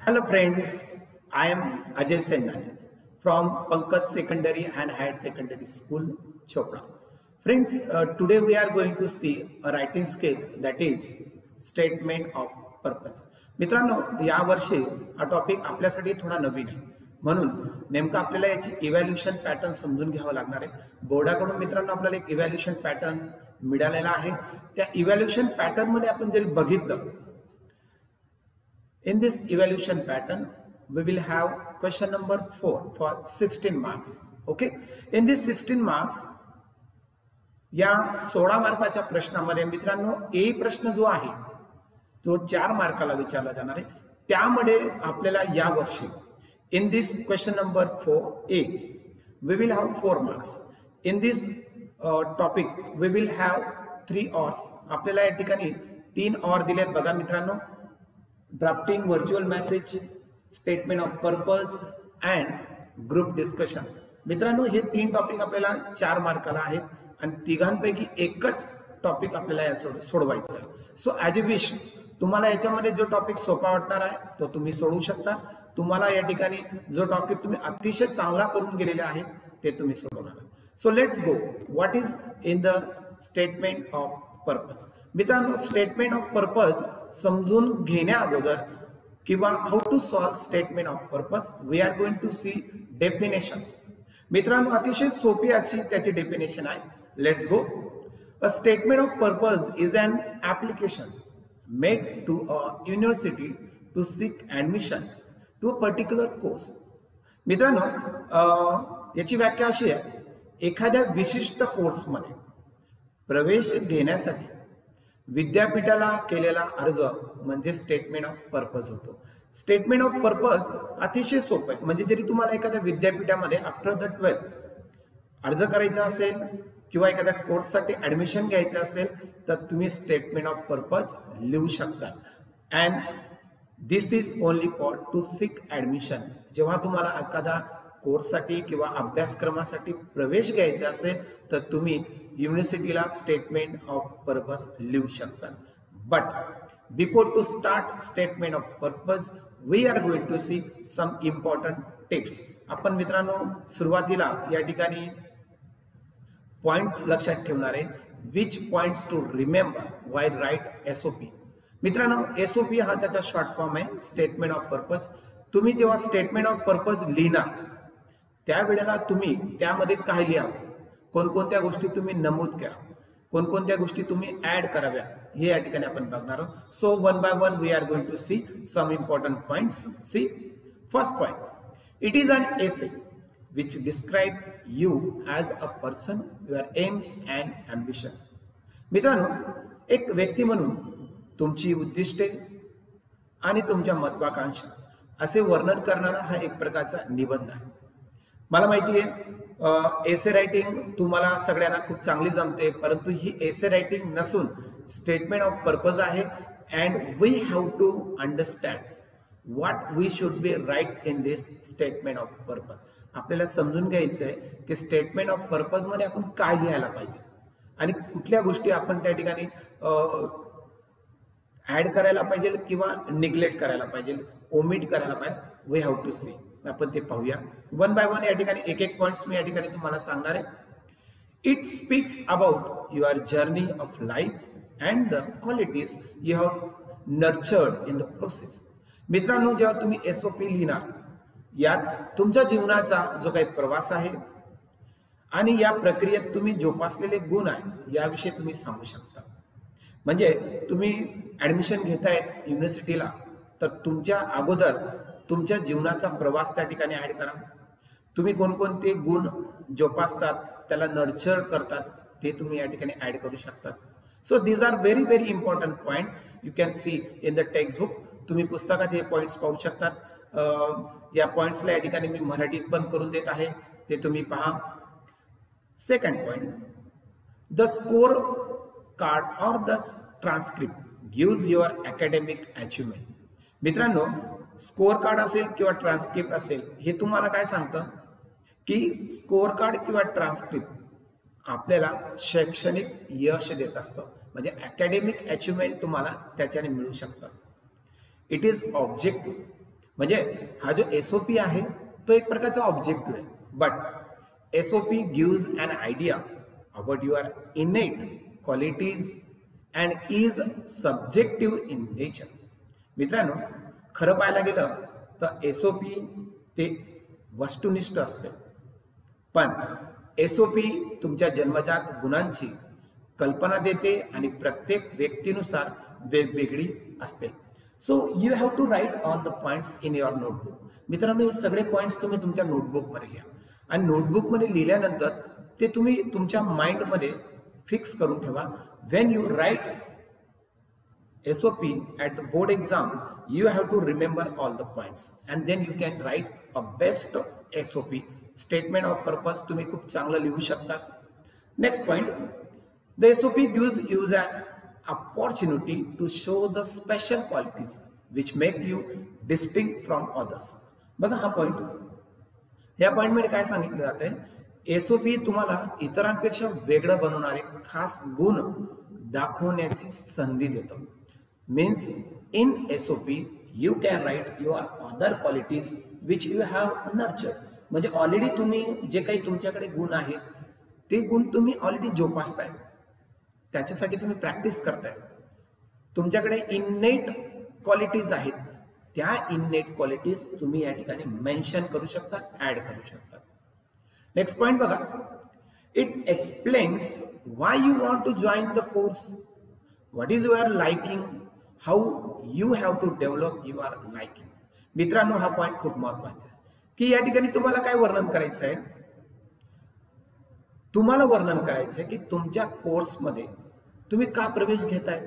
Hello friends, I am Ajay Sendane from Pankaj Secondary and Higher Secondary School, Chopra. Friends, today we are going to see a writing skill that is statement of purpose. मित्रांनो, या वर्षी हा topic आपल्यासाठी थोडा नवीन आहे. म्हणून नेमकं आपल्याला याची इव्हॅल्युएशन पॅटर्न समजून घ्यावं लागणार आहे. बोर्डाकडून मित्रांनो आपल्याला एक इव्हॅल्युएशन पॅटर्न मिळालेला आहे. त्या इव्हॅल्युएशन पॅटर्न मध्ये आपण जर बघितलं, in this evaluation pattern we will have question number 4 for 16 marks. Okay, in this 16 marks या 16 मार्काच्या प्रश्नामध्ये मित्रांनो ए प्रश्न जो आहे तो 4 मार्काला विचारला जाणार आहे. त्यामध्ये आपल्याला या वर्षी in this question number 4a we will have 4 marks. in this topic we will have 3 hours. आपल्याला या ठिकाणी 3 hour दिलेत बघा मित्रांनो. Drafting virtual message, statement of purpose and group discussion. मित्रांनो, हे 3 टॉपिक आपल्याला 4 मार्काला आहेत आणि तिघांपैकी एकच टॉपिक आपल्याला या सोडवायचा आहे. सो ॲज अ विश, तुम्हाला याच्यामध्ये जो टॉपिक सोपा वाटणार आहे तो तुम्ही सोडवू शकता. तुम्हाला या ठिकाणी जो टॉपिक तुम्ही अतिशय चांगला करून गेलेले आहेत ते तुम्ही सोडवणार. So let's go. What is in the statement of purpose? मित्रांनो, स्टेटमेंट ऑफ पर्पज समजून घेण्या अगोदर किंवा how to solve statement of purpose we are going to see definition. मित्रांनो, अतिशय सोपी अशी त्याची डेफिनेशन आहे. Let's go. A statement of purpose is an application made to a university to seek admission to a particular course. मित्रांनो, याची व्याख्या अशी आहे, एखाद्या विशिष्ट कोर्समध्ये प्रवेश घेण्यासाठी विद्यापीठाला केलेला अर्ज म्हणजे स्टेटमेंट ऑफ पर्पज होतो. स्टेटमेंट ऑफ पर्पज अतिशय सोपं आहे. म्हणजे जरी तुम्हाला एखाद्या विद्यापीठामध्ये आफ्टर द 12 अर्ज करायचा असेल किंवा एखाद्या कोर्ससाठी ऍडमिशन घ्यायचं असेल तर तुम्ही स्टेटमेंट ऑफ पर्पज लिहू शकता. And this is only for to seek admission. जेव्हा तुम्हाला एखादा कोर्ससाठी किंवा अभ्यासक्रमासाठी प्रवेश घ्यायचा असेल तर तुम्ही युनिव्हर्सिटीला स्टेटमेंट ऑफ पर्पज लिहू शकता. But before to start statement of purpose we are going to see some important tips. आपण मित्रांनो सुरुवातीला या ठिकाणी पॉइंट्स लक्षात ठेवणार आहे. Which points to remember why write SOP. मित्रांनो, एसओपी हा त्याचा शॉर्ट फॉर्म आहे, स्टेटमेंट ऑफ पर्पज. तुम्ही जेव्हा स्टेटमेंट ऑफ पर्पज लिहिणार त्यावेळेला तुम्ही त्यामध्ये काय लिहावं, कोणकोणत्या गोष्टी तुम्ही नमूद करा, कोणकोणत्या गोष्टी तुम्ही ऍड कराव्या, हे या ठिकाणी आपण बघणार आहोत. So one by one we are going to see some important points. See, first point, it is an essay which describe you as a person, your aims and ambition. मित्रांनो, एक व्यक्ती म्हणून तुमची उद्दिष्टे आणि तुमच्या महत्वाकांक्षा असे वर्णन करणारा हा एक प्रकारचा निबंध आहे. मला माहिती आहे एसे रायटिंग तुम्हाला सगळ्यांना खूप चांगली जमते, परंतु ही एसे रायटिंग नसून स्टेटमेंट ऑफ पर्पज आहे. And we have to understand what we should be write in this statement of purpose. आपल्याला समजून घ्यायचं आहे की स्टेटमेंट ऑफ पर्पज मध्ये आपण काय लिहायला पाहिजे आणि कुठल्या गोष्टी आपण त्या ठिकाणी ऍड करायला पाहिजे किंवा निग्लेक्ट करायला पाहिजे, ओमिट करायला पाहिजे. We have to see. आपण ते पाहूया वन बाय वन. या ठिकाणी एक एक पॉइंट्स मी या ठिकाणी तुम्हाला सांगणार आहे. It speaks about your journey of life and the qualities you have nurtured in the process. मित्रांनो, जेव्हा तुम्ही एसओपी लिहिणार यात तुमच्या जीवनाचा जो काही प्रवास आहे आणि या प्रक्रियेत तुम्ही जोपासलेले गुण आहे याविषयी तुम्ही सांगू शकता. म्हणजे तुम्ही ऍडमिशन घेतायत युनिव्हर्सिटीला तर तुमच्या अगोदर तुमच्या जीवनाचा प्रवास त्या ठिकाणी ऍड करा. तुम्ही कोणकोणते गुण जोपासतात, त्याला नर्चर करतात, ते तुम्ही या ठिकाणी ऍड करू शकतात. So these are very very important points you can see in the text book. तुम्ही पुस्तकात हे पॉइंट्स पाहू शकतात. या पॉइंट्सला या ठिकाणी मी मराठीत पण करून देत आहे, ते तुम्ही पहा. Second point, the score card or the transcript gives your academic achievement. मित्रांनो, स्कोर कार्ड असेल किंवा ट्रान्सक्रिप्ट असेल हे तुम्हाला काय सांगतं की स्कोर कार्ड किंवा ट्रान्सक्रिप्ट आपल्याला शैक्षणिक यश देत असतं. म्हणजे अकॅडमिक अचिव्हमेंट तुम्हाला त्याच्याने मिळू शकतं. इट इज ऑब्जेक्टिव्ह म्हणजे हा जो एसओपी आहे तो एक प्रकारचा ऑब्जेक्टिव्ह आहे, but SOP gives an idea about your innate qualities and is subjective in nature. मित्रांनो, खरं पाहायला गेलं तर एसओपी ते वस्तुनिष्ठ असते, पण एसओपी तुमच्या जन्मजात गुणांची कल्पना देते आणि प्रत्येक व्यक्तीनुसार वेगवेगळी असते. So you have to write all the points in your notebook. मित्रांनो, हे सगळे पॉइंट्स तुम्ही तुमच्या नोटबुकमध्ये लिहा आणि नोटबुकमध्ये लिहिल्यानंतर ते तुम्ही तुमच्या माइंडमध्ये फिक्स करून ठेवा. When you write SOP at the board exam, you have to remember all the points and then you can write a best SOP. Statement of purpose तुम्ही खूप चांगलं लिहू शकता. Next point, the SOP gives you an opportunity to show the special qualities which make you distinct from others. बघा हा point, या point मध्ये काय सांगितलं जातंय, एसओपी तुम्हाला इतरांपेक्षा वेगळं बनवणारे खास गुण दाखवण्याची संधी देतो. Means in SOP you can write your other qualities which you have nurtured. म्हणजे ऑलरेडी तुम्ही जे काही तुमच्याकडे गुण आहेत ते गुण तुम्ही ऑलरेडी जोपासताय, त्याच्यासाठी तुम्ही प्रॅक्टिस करताय. तुमच्याकडे इननेट क्वालिटीज आहेत, त्या इननेट क्वालिटीज तुम्ही या ठिकाणी मेन्शन करू शकता, ऍड करू शकता. नेक्स्ट पॉइंट बघा, it explains why you want to join the course, what is your liking, how you have to develop your liking. मित्रांनो, हा पॉइंट खूप महत्वाचा आहे की या ठिकाणी तुम्हाला काय वर्णन करायचं आहे. तुम्हाला वर्णन करायचं आहे की तुमच्या कोर्समध्ये तुम्ही का प्रवेश घेताय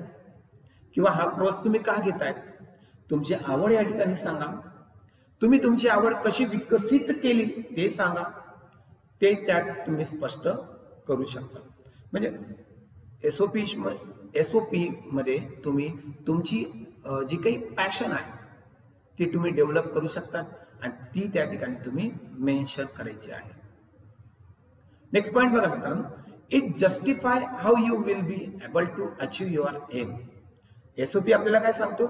किंवा हा कोर्स तुम्ही का घेताय. तुमची आवड या ठिकाणी सांगा, तुम्ही तुमची आवड कशी विकसित केली ते सांगा, ते त्यात तुम्ही स्पष्ट करू शकता. म्हणजे एसओपी मध्ये तुम्ही तुमची जी काही पॅशन आहे ती तुम्ही डेव्हलप करू शकता आणि ती त्या ठिकाणी तुम्ही मेन्शन करायची आहे. नेक्स्ट पॉइंट बघा मित्रांनो, it justify how you will be able to achieve your aim. SOP आपल्याला काय सांगतो,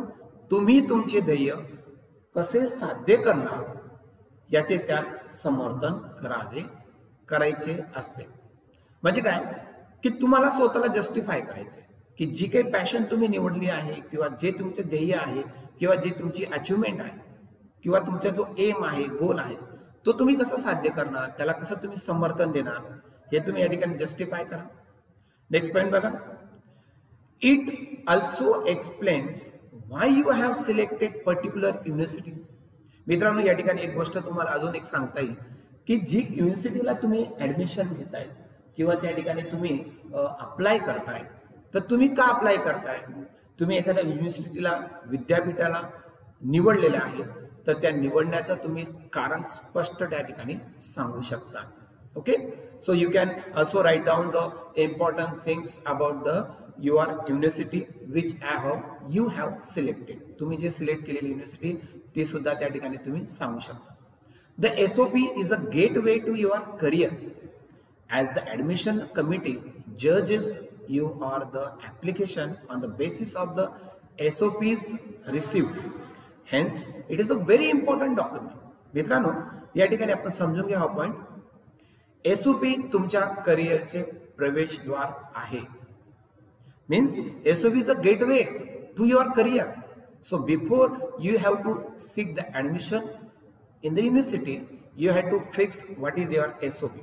तुम्ही तुमचे ध्येय कसे साध्य करणार याचे त्यात समर्थन करायचे असते. म्हणजे काय की तुम्हाला स्वतःला जस्टिफाय करायचे की जी काही पॅशन तुम्ही निवडली आहे किंवा जे तुमचे ध्येय आहे किंवा जे तुमची अचिव्हमेंट आहे किंवा तुमचा जो एम आहे, गोल आहे, तो तुम्ही कसं साध्य करणार, त्याला कसं तुम्ही समर्थन देणार, हे तुम्ही या ठिकाणी जस्टिफाय करा. नेक्स्ट पॉइंट बघा, it also explains why you have selected particular university. मित्रांनो, या ठिकाणी एक गोष्ट तुम्हाला अजून एक सांगता येईल की जी युनिव्हर्सिटीला तुम्ही ऍडमिशन घेताय किंवा त्या ठिकाणी तुम्ही अप्लाय करताय, तर तुम्ही का अप्लाय करताय. तुम्ही एखाद्या युनिव्हर्सिटीला, विद्यापीठाला निवडलेलं आहे, तर त्या निवडण्याचं तुम्ही कारण स्पष्ट त्या ठिकाणी सांगू शकता. Okay, so you can also write down the important things about the your university which you have selected. तुम्ही जे सिलेक्ट केलेली युनिव्हर्सिटी ती सुद्धा त्या ठिकाणी तुम्ही सांगू शकता. The SOP is a gateway to your career. As the admission committee judges you or the application on the basis of the SOPs received. Hence, it is a very important document. मित्रांनो, या ठिकाणी आपण समजून घ्या हा point. SOP तुमच्या करिअरचे प्रवेशद्वार आहे. Means SOP is a gateway to your career. So before you have to seek the admission in the university, you have to fix what is your SOP.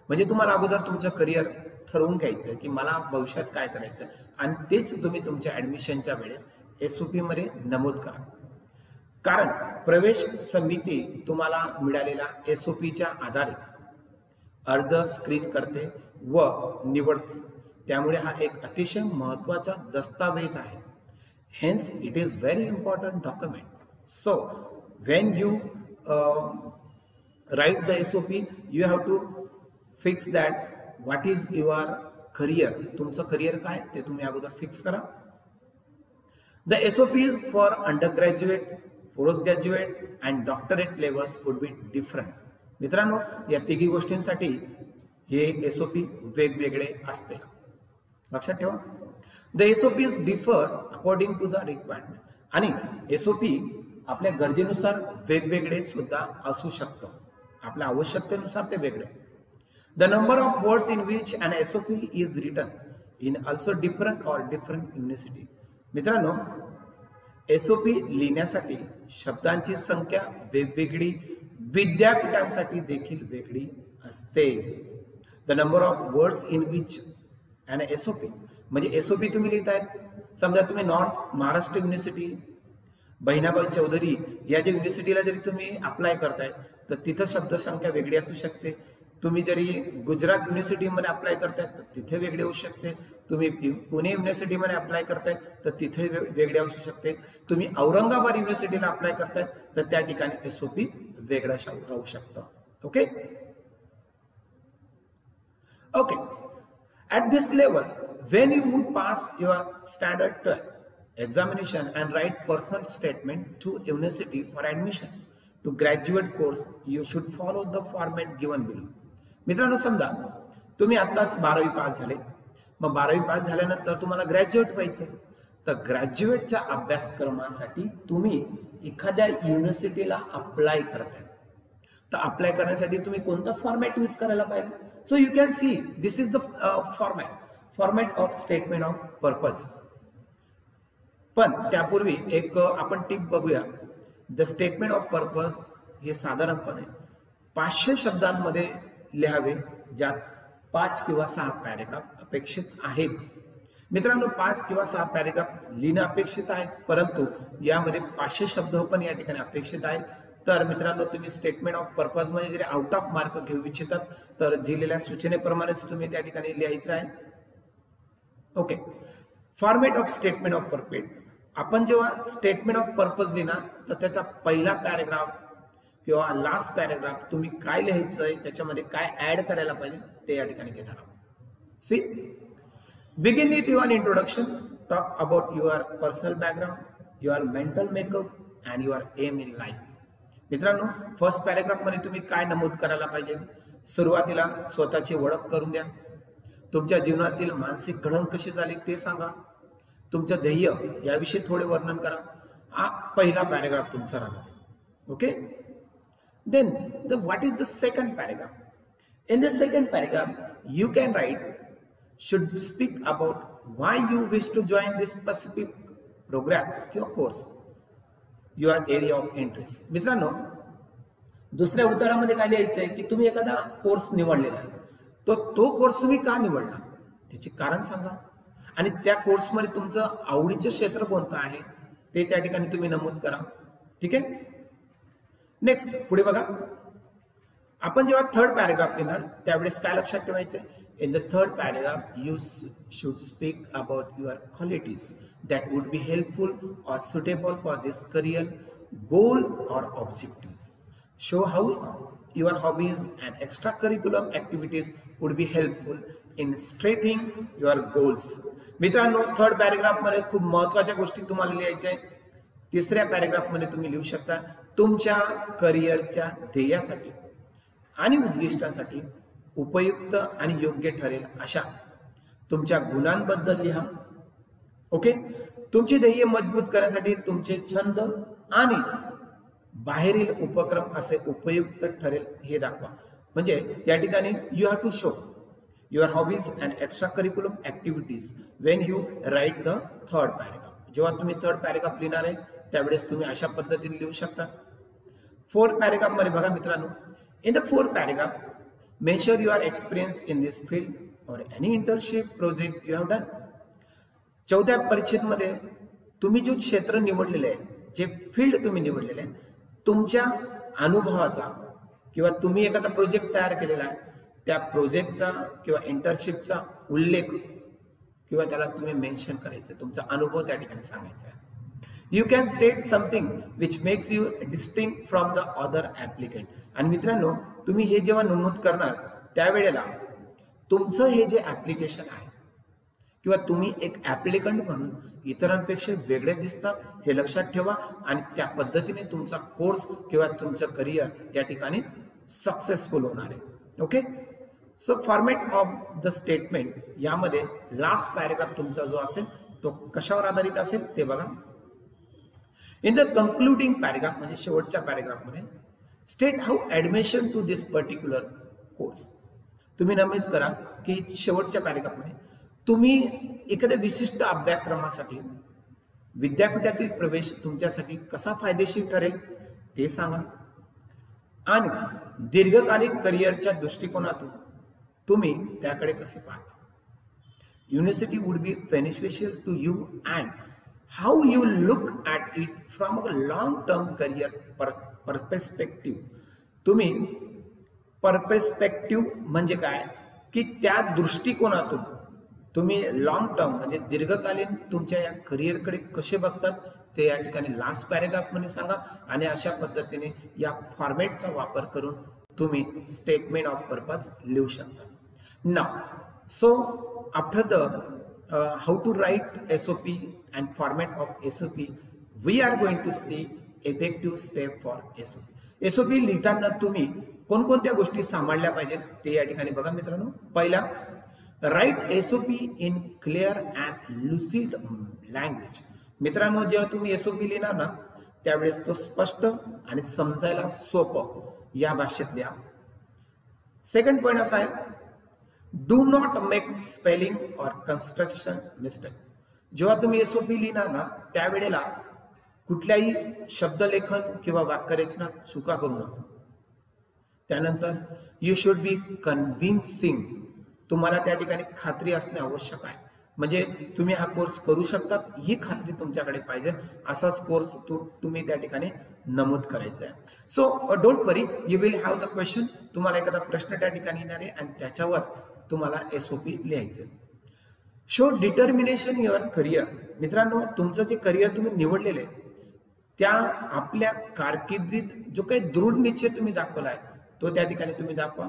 म्हणजे तुम्हाला अगोदर तुमचं करिअर ठरवून घ्यायचं की मला भविष्यात काय करायचं आणि तेच तुम्ही तुमच्या ऍडमिशनच्या वेळेस एसओपी मध्ये नमूद करा. कारण प्रवेश समिती तुम्हाला मिळालेल्या एसओपीच्या आधारे अर्ज स्क्रीन करते व निवडते. त्यामुळे हा एक अतिशय महत्वाचा दस्तावेज आहे. Hence it is very important document. So when you write the SOP, you have to fix that what is your career. तुमचं करिअर काय ते तुम्ही अगोदर फिक्स करा. The SOPs for under graduate, post graduate and doctorate levels would be different. मित्रांनो, या तिघी गोष्टींसाठी हे एसओपी वेगवेगळे असते, लक्षात ठेवा. The SOPs differ according to the requirement. आणि एसओपी आपल्या गरजेनुसार वेगवेगळे सुद्धा असू शकतं, आपल्या आवश्यकतेनुसार ते वेगळे. The number of words in which an SOP is written in also different university. मित्रांनो, SOP लिहिण्यासाठी शब्दांची संख्या वेगवेगळी, विद्यापीठांसाठी देखील वेगळी असते. The number of words in which an SOP म्हणजे SOP तुम्ही लिहितायत, समजा तुम्ही नॉर्थ महाराष्ट्र युनिव्हर्सिटी, बहिणाबाई चौधरी या ज्या युनिव्हर्सिटीला जरी तुम्ही अप्लाय करताय तर तिथं शब्दसंख्या वेगळी असू शकते. तुम्ही जरी गुजरात युनिव्हर्सिटीमध्ये अप्लाय करताय तर तिथे वेगळी होऊ शकते. तुम्ही पुणे युनिव्हर्सिटीमध्ये अप्लाय करताय तर तिथे वेगळे असू शकते. तुम्ही औरंगाबाद युनिव्हर्सिटीला अप्लाय करताय तर त्या ठिकाणी SOP वेगळं राहू शकतं. Okay okay. At this level, when you would pass your standard 12 examination and write personal statement to university for admission to graduate course, you should follow the format given below. मित्रांनो, समजा तुम्ही आताच 12वी pass झाले, मग 12वी pass झाल्यानंतर तुम्हाला ग्रॅज्युएट व्हायचंय, तर ग्रॅज्युएटच्या अभ्यासक्रमासाठी तुम्ही एखाद्या युनिव्हर्सिटीला अप्लाय करताय, तर अप्लाय करण्यासाठी तुम्ही कोणता फॉर्मॅट यूज करायला पाहिजे. So you can see this is the format of statement of purpose. पण त्यापूर्वी एक आपण टिप बघूया. द स्टेटमेंट ऑफ पर्पज हे साधारणपणे 500 शब्दांमध्ये लिहावे, ज्यात 5 किंवा 6 पॅरेग्राफ अपेक्षित आहेत. मित्रांनो, 5 किंवा 6 पॅरेग्राफ लिहिणं अपेक्षित आहे, परंतु यामध्ये 500 शब्द पण या ठिकाणी अपेक्षित आहेत. तर मित्रांनो, तुम्ही स्टेटमेंट ऑफ पर्पज मध्ये जरी आउट ऑफ मार्क घेऊ इच्छितात तर दिलेल्या सूचनेप्रमाणेच तुम्ही त्या ठिकाणी लिहायचं आहे. Okay. Format of statement of purpose. आपण जेव्हा स्टेटमेंट ऑफ पर्पज लिहिणार तर त्याचा पहिला पॅरेग्राफ किंवा लास्ट पॅरेग्राफ तुम्ही काय लिहायचंय, त्याच्यामध्ये काय ऍड करायला पाहिजे ते या ठिकाणी घेणार आहोत. See, begin with your introduction. Talk about your personal background, your mental makeup and your aim in life. मित्रांनो, फर्स्ट पॅरेग्राफ मध्ये तुम्ही काय नमूद करायला पाहिजे. सुरुवातीला स्वतःची ओळख करून द्या. तुमच्या जीवनातील मानसिक घडण कशी झाली ते सांगा. तुमचं ध्येय याविषयी थोडे वर्णन करा. हा पहिला पॅरेग्राफ तुमचा राहणार. Okay. Then what is the second paragraph. In the second paragraph you can write should speak about why you wish to join this specific programme किंवा course, your area of interest. मित्रांनो, दुसऱ्या उत्तरामध्ये काय लिहायचंय की तुम्ही एखादा कोर्स निवडलेला आहे, तो कोर्स तुम्ही का निवडला त्याचे कारण सांगा, आणि त्या कोर्समध्ये तुमचं आवडीचं क्षेत्र कोणतं आहे ते त्या ठिकाणी तुम्ही नमूद करा. ठीक आहे. नेक्स्ट, पुढे बघा. आपण जेव्हा थर्ड पॅरेग्राफ लिहिणार त्यावेळेस काय लक्षात ठेवायचं. In the third paragraph, you should speak about your qualities that would be helpful or suitable for this career, goal or objectives. Show how your hobbies and extracurricular activities would be helpful in strengthening your goals. मित्रांनो, third paragraph मध्ये खूप महत्त्वाच्या गोष्टी तुम्हाला लिहायच्या आहेत. तिसऱ्या paragraph मध्ये तुम्ही लिहू शकता तुमच्या करिअरच्या ध्येयासाठी आणि उद्दिष्टांसाठी उपयुक्त आणि योग्य ठरेल अशा तुमच्या गुणांबद्दल लिहा. ओके. तुमचे ध्येय मजबूत करण्यासाठी तुमचे छंद आणि बाहेरील उपक्रम असे उपयुक्त ठरेल हे दाखवा. म्हणजे या ठिकाणी you have to show your hobbies and extra curriculum activities when you write the third paragraph. जेव्हा तुम्ही थर्ड पॅरेग्राफ लिहिणार आहे त्यावेळेस तुम्ही अशा पद्धतीने लिहू शकता. फोर्थ पॅरेग्राफ मध्ये बघा मित्रांनो. In the fourth paragraph mention your experience in this field or any internship project you have done. चौथ्या परिच्छेद मध्ये तुम्ही जो क्षेत्र निवडलेले आहे, जे फील्ड तुम्ही निवडलेले आहे, तुमच्या अनुभवाचा किंवा तुम्ही एखादा प्रोजेक्ट तयार केलेला आहे त्या प्रोजेक्टचा किंवा इंटर्नशिपचा उल्लेख किंवा त्याला तुम्ही मेन्शन करायचं, तुमचा अनुभव त्या ठिकाणी सांगायचा आहे. You can state something which makes you distinct from the other applicant. आणि मित्रांनो, तुम्ही हे जेव्हा नमूद करणार त्यावेळेला तुमचं हे जे ऍप्लिकेशन आहे किंवा तुम्ही एक ऍप्लिकंट म्हणून इतरांपेक्षा वेगळे दिसतात हे लक्षात ठेवा आणि त्या पद्धतीने तुमचा कोर्स किंवा तुमचं करिअर या ठिकाणी सक्सेसफुल होणार आहे. Okay. So format of the statement यामध्ये लास्ट पॅरेग्राफ तुमचा जो असेल तो कशावर आधारित असेल ते बघा. इन द कंक्लुडिंग पॅरेग्राफ म्हणजे शेवटच्या पॅरेग्राफमध्ये state how admission to this particular course. तुम्ही नमूद करा की शेवटच्या पॅरेग्राफमध्ये तुम्ही एखाद्या विशिष्ट अभ्यासक्रमासाठी विद्यापीठातील प्रवेश तुमच्यासाठी कसा फायदेशीर ठरेल ते सांगा आणि दीर्घकालीन करिअरच्या दृष्टिकोनातून तुम्ही त्याकडे कसे पाहता. University would be beneficial to you and how you look at it from a long term career perspective. तुम्ही पर्स्पेक्टिव्ह म्हणजे काय की त्या दृष्टिकोनातून तुम्ही लॉंग टर्म म्हणजे दीर्घकालीन तुमच्या या करिअरकडे कसे बघतात ते या ठिकाणी लास्ट पॅरेग्राफमध्ये सांगा आणि अशा पद्धतीने या फॉर्मॅटचा वापर करून तुम्ही स्टेटमेंट ऑफ पर्पज लिहू शकता. Now so after the how to write SOP and format of SOP we are going to see effective step for SOP. SOP लिहिताना तुम्ही कोणकोणत्या गोष्टी सांभाळल्या पाहिजेत ते या ठिकाणी बघा मित्रांनो. पहिला, write SOP in clear and lucid language. मित्रांनो जेव्हा तुम्ही SOP लिहिणार ना त्यावेळेस तो स्पष्ट आणि समजायला सोपं या भाषेत लिहा. सेकंड पॉइंट असा आहे, do not make spelling or construction mistake. जेव्हा तुम्ही SOP लिहिणार ना त्यावेळेला कुठल्याही शब्दलेखन किंवा वाक्यरचना चुका करू नका. त्यानंतर यू शुड बी कन्व्हिन्सिंग. तुम्हाला त्या ठिकाणी खात्री असणे आवश्यक आहे. म्हणजे तुम्ही हा कोर्स करू शकतात ही खात्री तुमच्याकडे पाहिजे. असाच कोर्स तुम्ही त्या ठिकाणी नमूद करायचा आहे. So don't worry, you will have the question. तुम्हाला एखादा प्रश्न त्या ठिकाणी येणार आहे आणि त्याच्यावर तुम्हाला SOP लिहायचं. Show determination your career. मित्रांनो तुमचं जे करिअर तुम्ही निवडलेलं आहे त्या आपल्या कारकिर्दीत जो काही दृढ निश्चय तुम्ही दाखवला आहे तो त्या ठिकाणी तुम्ही दाखवा.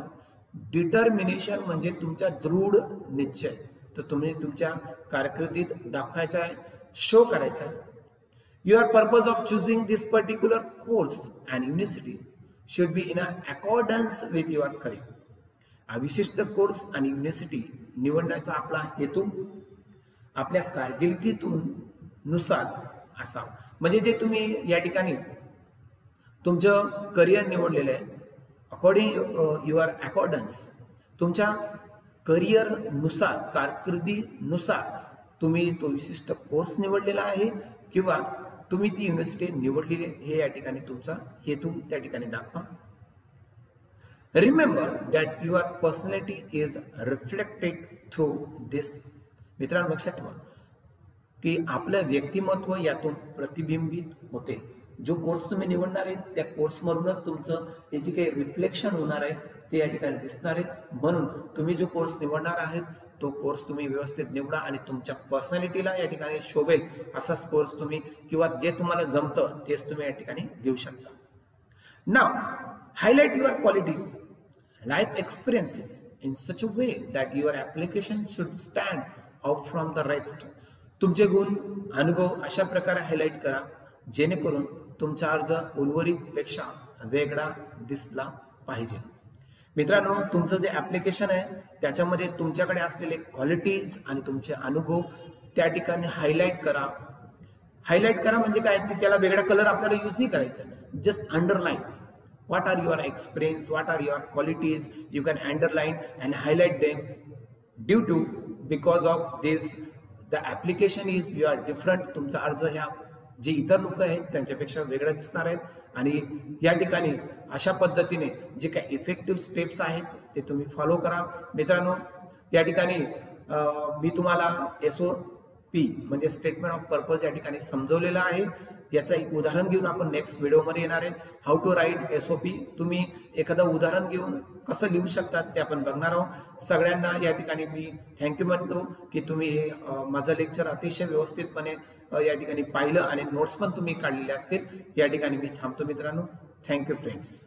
डिटर्मिनेशन म्हणजे तुमचा दृढ निश्चय तो तुम्ही तुमच्या कारकिर्दीत दाखवायचा आहे, शो करायचा आहे. Your purpose of चुझिंग this particular course and university should be in accordance with your career. हा विशिष्ट कोर्स आणि युनिव्हर्सिटी निवडण्याचा आपला हेतू आपल्या कारकिर्दीतून नुसार असावा. म्हणजे जे तुम्ही या ठिकाणी तुमचं करिअर निवडलेलं आहे अकॉर्डिंग युअर अकॉर्डन्स, तुमच्या करिअर नुसार कारकिर्दीनुसार तुम्ही तो विशिष्ट कोर्स निवडलेला आहे किंवा तुम्ही ती युनिव्हर्सिटी निवडलेली हे या ठिकाणी तुमचा हेतू त्या ठिकाणी दाखवा. Remember that your personality is reflected through this. मित्रांनो लक्षात ठेवा की आपलं व्यक्तिमत्व यातून प्रतिबिंबित होते. जो कोर्स तुम्ही निवडणार आहे त्या कोर्समधूनच तुमचं हे जे काही रिफ्लेक्शन होणार आहे ते या ठिकाणी दिसणार आहे. म्हणून तुम्ही जो कोर्स निवडणार आहात तो कोर्स तुम्ही व्यवस्थित निवडा आणि तुमच्या पर्सनॅलिटीला या ठिकाणी शोभेल असाच कोर्स तुम्ही किंवा जे तुम्हाला जमतं तेच तुम्ही या ठिकाणी घेऊ शकता. Now highlight your qualities, life experiences in such a way that your application should stand out from the rest. तुमचे गुण अनुभव अशा प्रकारे हायलाइट करा जेणेकरून तुमचा अर्ज उर्वरितपेक्षा वेगळा दिसला पाहिजे. मित्रांनो तुमचं जे ऍप्लिकेशन आहे त्याच्यामध्ये तुमच्याकडे असलेले क्वालिटीज आणि तुमचे अनुभव त्या ठिकाणी हायलाइट करा. हायलाइट करा म्हणजे काय की त्याला वेगळा कलर आपल्याला यूज नाही करायचा. Just underline what are your experience, what are your qualities, you can underline and highlight them. Due to because of this the application is you are different. तुमचा अर्ज ह्या जे इतर लोक आहेत त्यांच्यापेक्षा वेगळा दिसणार आहेत आणि या ठिकाणी अशा पद्धतीने जे काही इफेक्टिव्ह स्टेप्स आहेत ते तुम्ही फॉलो करा. मित्रांनो या ठिकाणी मी तुम्हाला SOP म्हणजे स्टेटमेंट ऑफ पर्पज या ठिकाणी समजवलेलं आहे. याचं एक उदाहरण घेऊन आपण नेक्स्ट व्हिडिओमध्ये येणार आहे. How to write SOP. तुम्ही एखादं उदाहरण घेऊन कसं लिहू शकतात ते आपण बघणार आहोत. सगळ्यांना या ठिकाणी मी थँक्यू म्हणतो की तुम्ही हे माझं लेक्चर अतिशय व्यवस्थितपणे या ठिकाणी पाहिलं आणि नोट्स पण तुम्ही काढलेले असतील. या ठिकाणी मी थांबतो मित्रांनो. Thank you friends.